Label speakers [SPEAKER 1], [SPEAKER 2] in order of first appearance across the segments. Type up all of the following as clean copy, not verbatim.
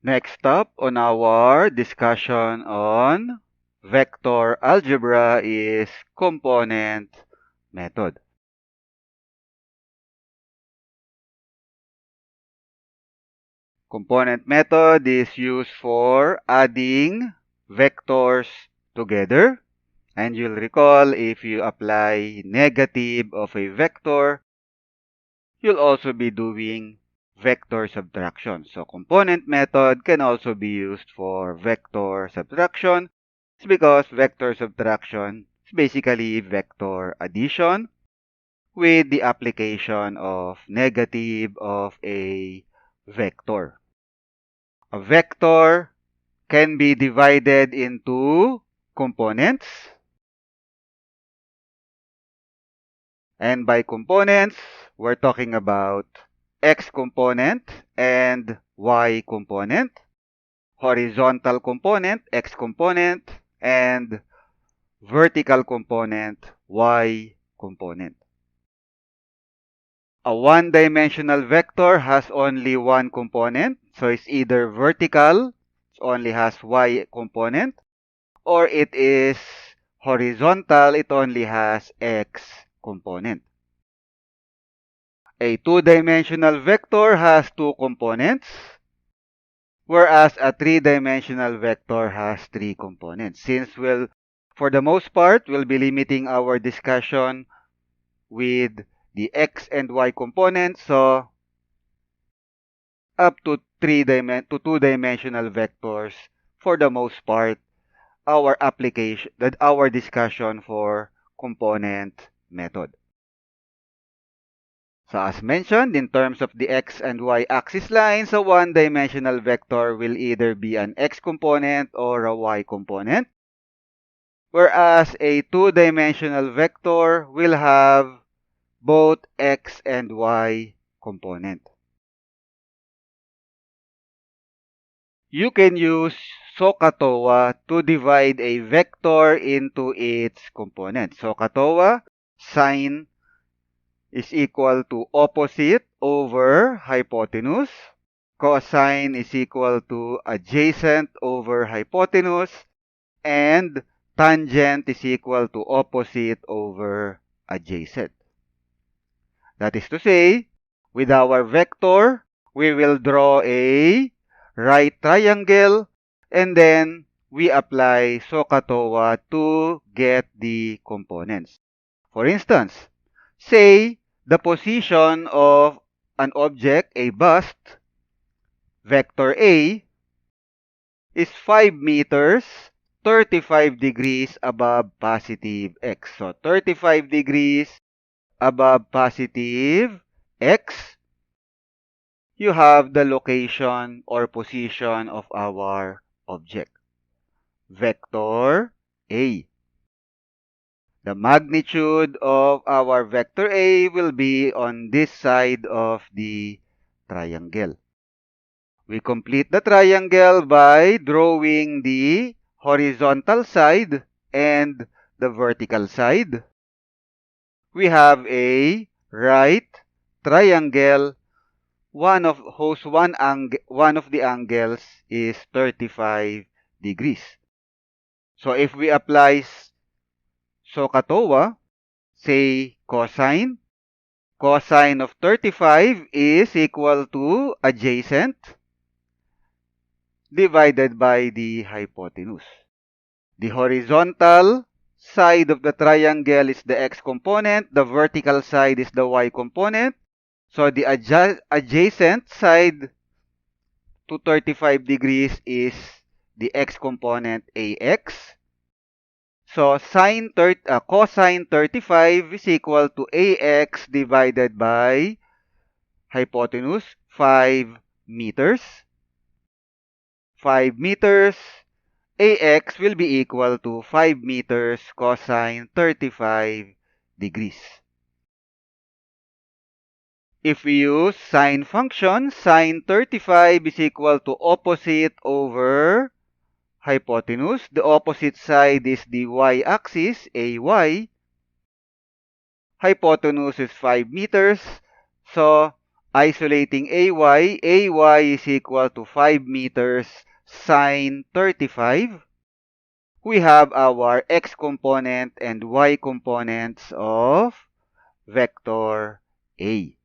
[SPEAKER 1] Next up on our discussion on vector algebra is component method. Component method is used for adding vectors together. And you'll recall if you apply negative of a vector, you'll also be doing vector subtraction. So component method can also be used for vector subtraction. It's because vector subtraction is basically vector addition with the application of negative of a vector. A vector can be divided into components. And by components, we're talking about x component and y component, horizontal component, x component, and vertical component, y component. A one-dimensional vector has only one component, so it's either vertical, it only has y component, or it is horizontal, it only has x component. A two-dimensional vector has two components, whereas a three-dimensional vector has three components. Since for the most part, we'll be limiting our discussion with the x and y components, so up to two-dimensional vectors for the most part, our discussion for component method. So as mentioned, in terms of the x and y axis lines, a one-dimensional vector will either be an x component or a y component, whereas a two-dimensional vector will have both x and y component. You can use SOHCAHTOA to divide a vector into its components. SOHCAHTOA, sine is equal to opposite over hypotenuse. Cosine is equal to adjacent over hypotenuse. And tangent is equal to opposite over adjacent. That is to say, with our vector, we will draw a right triangle and then we apply SOHCAHTOA to get the components. For instance, say the position of an object, a bust, vector A, is 5 meters, 35 degrees above positive x. So 35 degrees above positive x, you have the location or position of our object, vector A. The magnitude of our vector A will be on this side of the triangle. We complete the triangle by drawing the horizontal side and the vertical side. We have a right triangle. One of the angles is 35 degrees. So if we apply SOHCAHTOA, say cosine of 35 is equal to adjacent divided by the hypotenuse. The horizontal side of the triangle is the x component, the vertical side is the y component. So the adjacent side to 35 degrees is the x component ax. So cosine 35 is equal to ax divided by hypotenuse 5 meters. 5 meters, ax will be equal to 5 meters cosine 35 degrees. If we use sine function, sine 35 is equal to opposite over hypotenuse. The opposite side is the y-axis, ay. Hypotenuse is 5 meters. So, Isolating AY is equal to 5 meters sine 35. We have our x component and y components of vector A.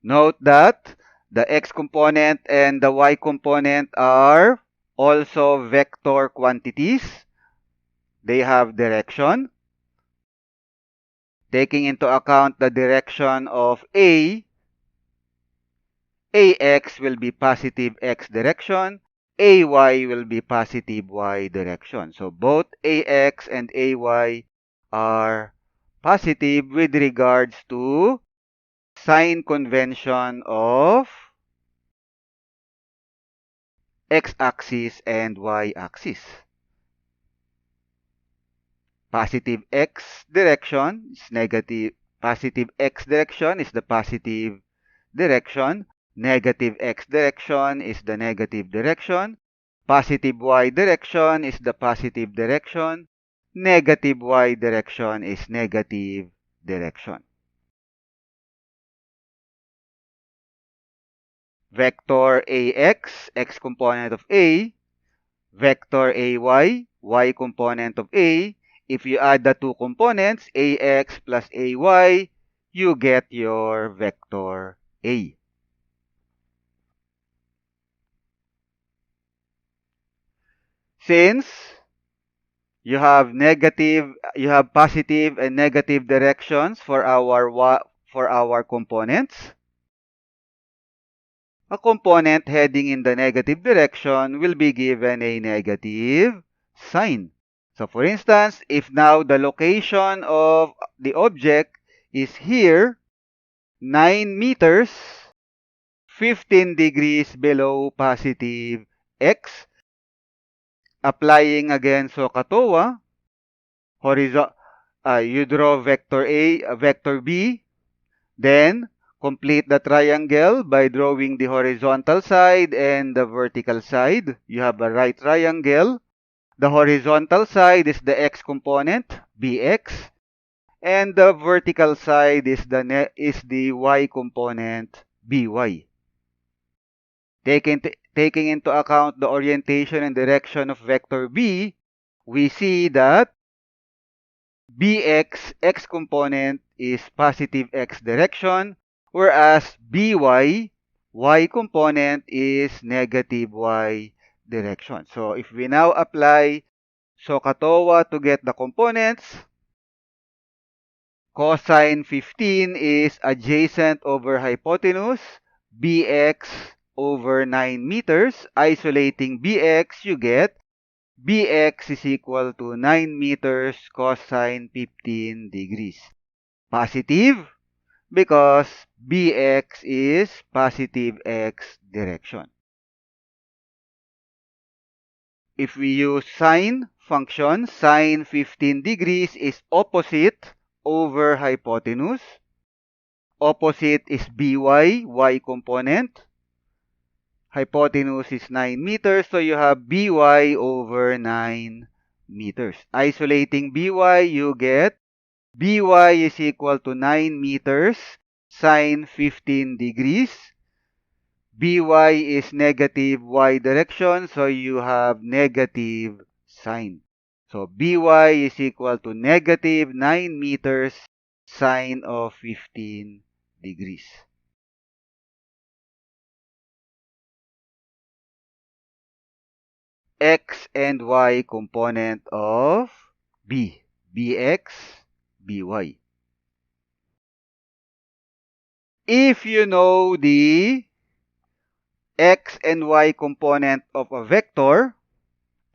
[SPEAKER 1] Note that the x component and the y component are also vector quantities. They have direction. Taking into account the direction of AX will be positive x direction, AY will be positive y direction. So both AX and AY are positive with regards to sign convention of x-axis and y-axis. Positive x direction is negative. Positive x direction is the positive direction. Negative x direction is the negative direction. Positive y direction is the positive direction. Negative y direction is negative direction. Vector AX, x component of A. Vector AY, y component of A. If you add the two components, AX plus AY, you get your vector A. Since you have positive and negative directions for our components, a component heading in the negative direction will be given a negative sign. So for instance, if now the location of the object is here, 9 meters, 15 degrees below positive x, applying again SOHCAHTOA, you draw vector vector B, then complete the triangle by drawing the horizontal side and the vertical side. You have a right triangle. The horizontal side is the x component, bx, and the vertical side is the y component, by. Taking into account the orientation and direction of vector B, we see that bx, x component, is positive x direction, whereas by, y component, is negative y direction. So if we now apply SOHCAHTOA to get the components, cosine 15 is adjacent over hypotenuse, bx over 9 meters. Isolating bx, you get bx is equal to 9 meters cosine 15 degrees. Positive because bx is positive x direction. If we use sine function, sine 15 degrees is opposite over hypotenuse. Opposite is by, y component. Hypotenuse is 9 meters, so you have by over 9 meters. Isolating by, you get by is equal to 9 meters sine 15 degrees. By is negative y direction, so you have negative sine. So by is equal to negative 9 meters sine of 15 degrees. X and y component of bx, by. If you know the x and y component of a vector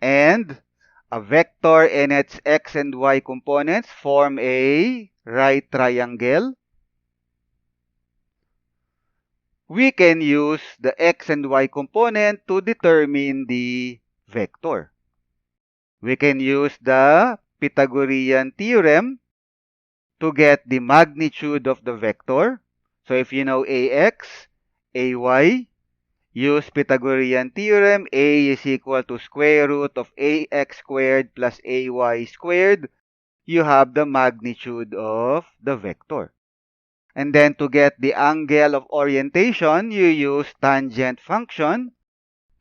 [SPEAKER 1] and a vector and its x and y components form a right triangle, we can use the x and y component to determine the vector. We can use the Pythagorean theorem to get the magnitude of the vector. So if you know ax, ay, use Pythagorean theorem, a is equal to square root of ax squared plus ay squared. You have the magnitude of the vector. And then to get the angle of orientation, you use tangent function.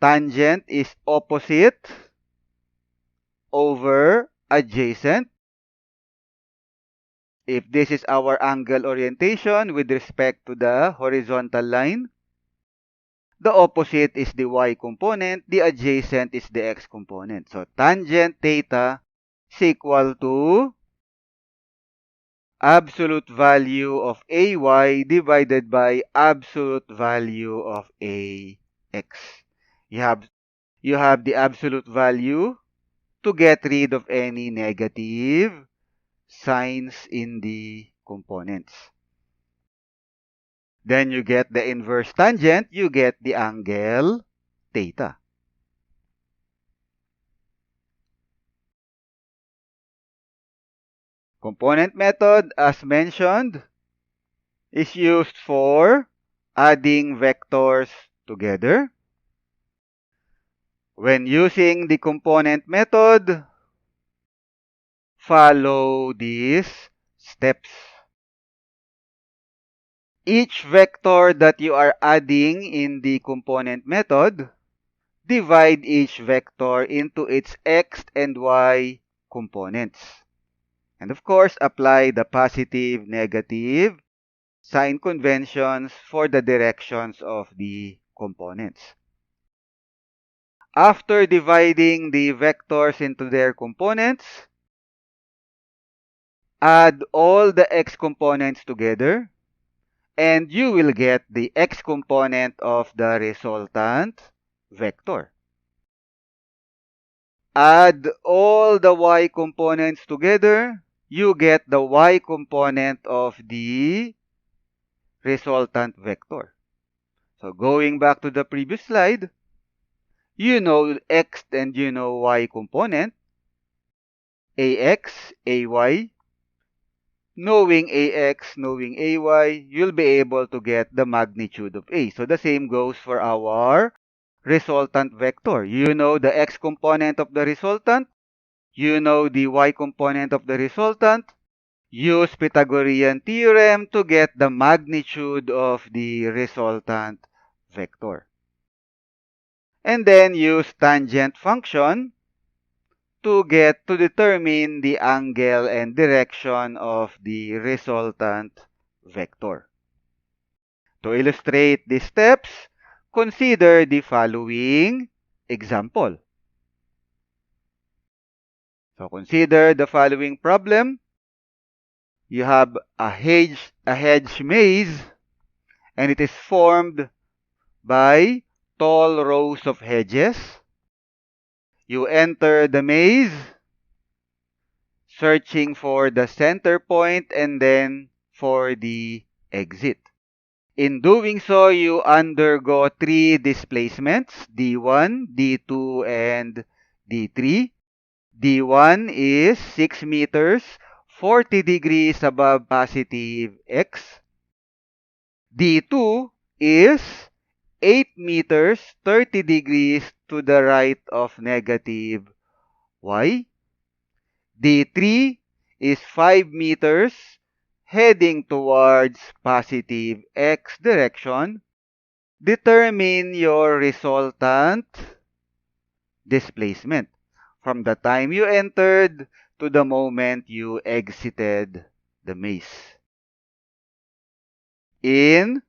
[SPEAKER 1] Tangent is opposite over adjacent. If this is our angle orientation with respect to the horizontal line, the opposite is the y component, the adjacent is the x component. So tangent theta is equal to absolute value of ay divided by absolute value of ax. You have the absolute value to get rid of any negative signs in the components. Then you get the inverse tangent, you get the angle theta. Component method, as mentioned, is used for adding vectors together. When using the component method, follow these steps. Each vector that you are adding in the component method, divide each vector into its x and y components. And of course, apply the positive, negative sign conventions for the directions of the components. After dividing the vectors into their components, add all the x components together, and you will get the x component of the resultant vector. Add all the y components together, you get the y component of the resultant vector. So going back to the previous slide, you know x and you know y component, ax, ay. Knowing ax, knowing ay, you'll be able to get the magnitude of a. So the same goes for our resultant vector. You know the x component of the resultant, you know the y component of the resultant. Use Pythagorean theorem to get the magnitude of the resultant vector. And then use tangent function to determine the angle and direction of the resultant vector. To illustrate these steps, consider the following example. So consider the following problem. You have a hedge maze, and it is formed by tall rows of hedges. You enter the maze, searching for the center point and then for the exit. In doing so, you undergo 3 displacements, D1, D2, and D3. D1 is 6 meters, 40 degrees above positive X. D2 is 8 meters, 30 degrees to the right of negative Y. D3 is 5 meters, heading towards positive X direction. Determine your resultant displacement from the time you entered to the moment you exited the maze. In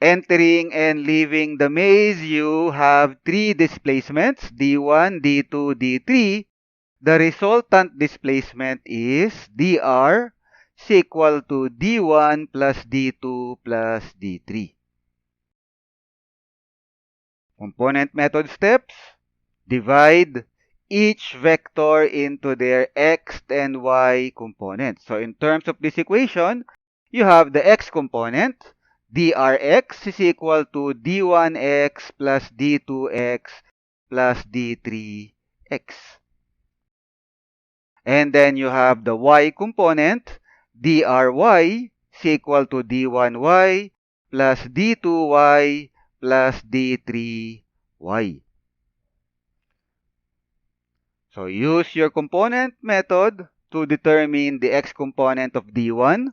[SPEAKER 1] entering and leaving the maze, you have 3 displacements, D1, D2, D3. The resultant displacement is dr is equal to d1 plus d2 plus d3. Component method steps. Divide each vector into their x and y components. So in terms of this equation, you have the x component, drx is equal to d1x plus d2x plus d3x. And then you have the y component, dry is equal to d1y plus d2y plus d3y. So use your component method to determine the x component of d1.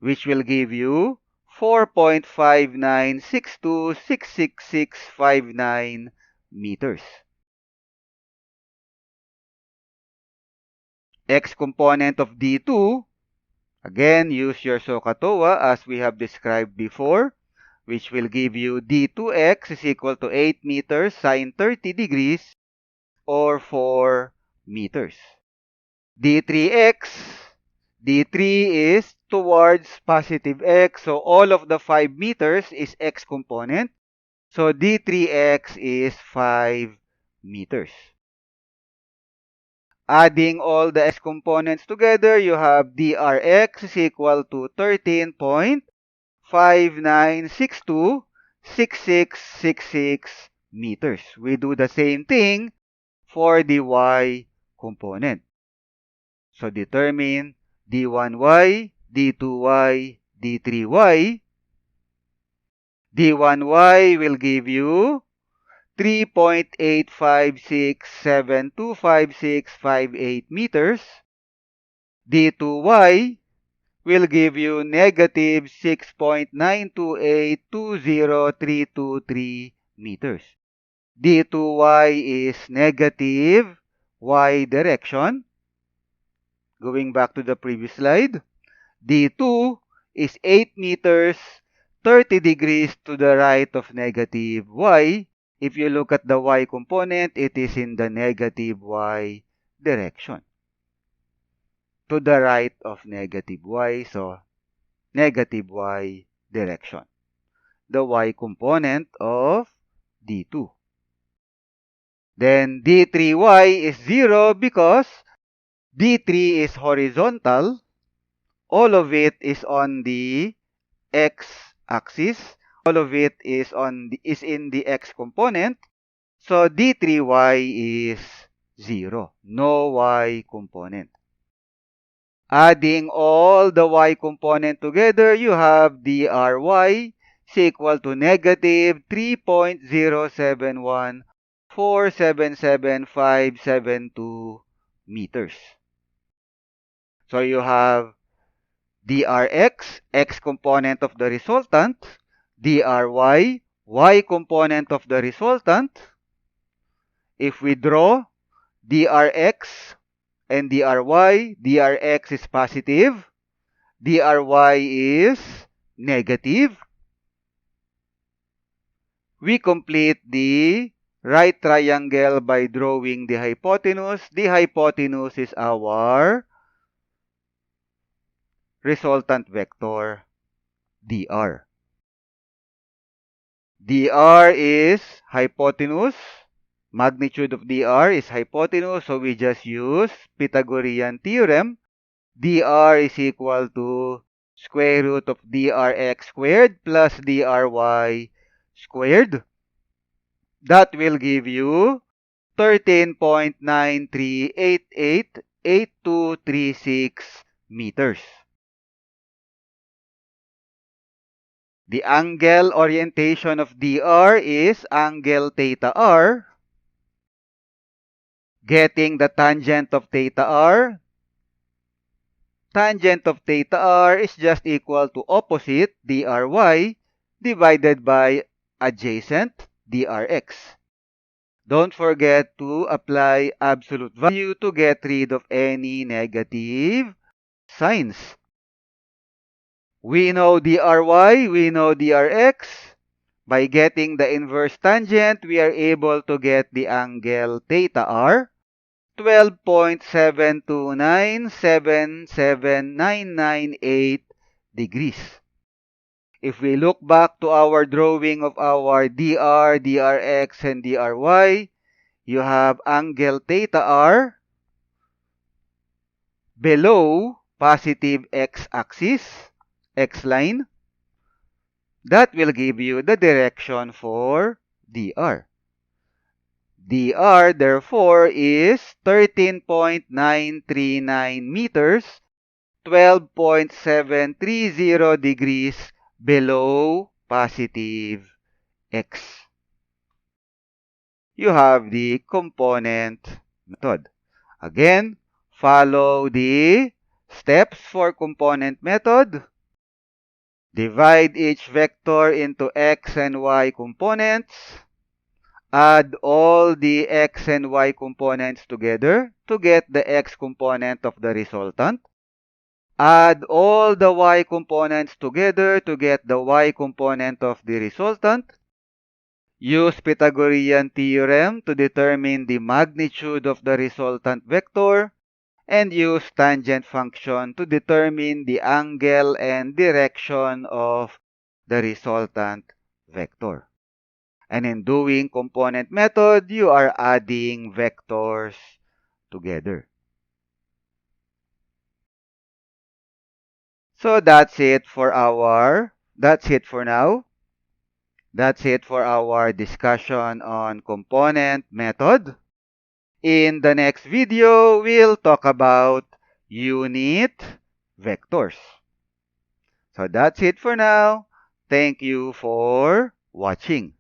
[SPEAKER 1] which will give you 4.596266659 meters. X component of D2, again, use your SOHCAHTOA as we have described before, which will give you D2X is equal to 8 meters sine 30 degrees or 4 meters. D3X, D3 is towards positive X, so all of the 5 meters is X component. So D3X is 5 meters. Adding all the X components together, you have DRX is equal to 13.59626666 meters. We do the same thing for the Y component. So determine D1Y, D2Y, D3Y. D1Y will give you 3.856725658 meters. D2Y will give you negative 6.9282033 meters. D2Y is negative Y direction. Going back to the previous slide, D2 is 8 meters 30 degrees to the right of negative Y. If you look at the Y component, it is in the negative Y direction. To the right of negative Y, so negative Y direction. The Y component of D2. Then D3Y is 0 because D3 is horizontal. All of it is on the x-axis. All of it is in the x component. So D3Y is 0. No Y component. Adding all the Y component together, you have DRY is equal to negative 3.0714777572 meters. So you have DRX, X component of the resultant, DRY, Y component of the resultant. If we draw DRX and DRY, DRX is positive, DRY is negative. We complete the right triangle by drawing the hypotenuse. The hypotenuse is our resultant vector, dr. Dr is hypotenuse. Magnitude of dr is hypotenuse, so we just use Pythagorean theorem. Dr is equal to square root of drx squared plus dry squared. That will give you 13.93888236 meters. The angle orientation of dr is angle theta r. Getting the tangent of theta r. Tangent of theta r is just equal to opposite dry divided by adjacent drx. Don't forget to apply absolute value to get rid of any negative signs. We know dry, we know drx. By getting the inverse tangent, we are able to get the angle theta r, 12.729779998 degrees. If we look back to our drawing of our dr, drx, and dry, you have angle theta r below positive x-axis, x-line. That will give you the direction for dr. dr, therefore, is 13.939 meters, 12.730 degrees below positive x. You have the component method. Again, follow the steps for component method. Divide each vector into x and y components. Add all the x and y components together to get the x component of the resultant. Add all the y components together to get the y component of the resultant. Use Pythagorean theorem to determine the magnitude of the resultant vector, and use tangent function to determine the angle and direction of the resultant vector. And in doing component method, you are adding vectors together. So that's it for now. That's it for our discussion on component method. In the next video, we'll talk about unit vectors. So that's it for now. Thank you for watching.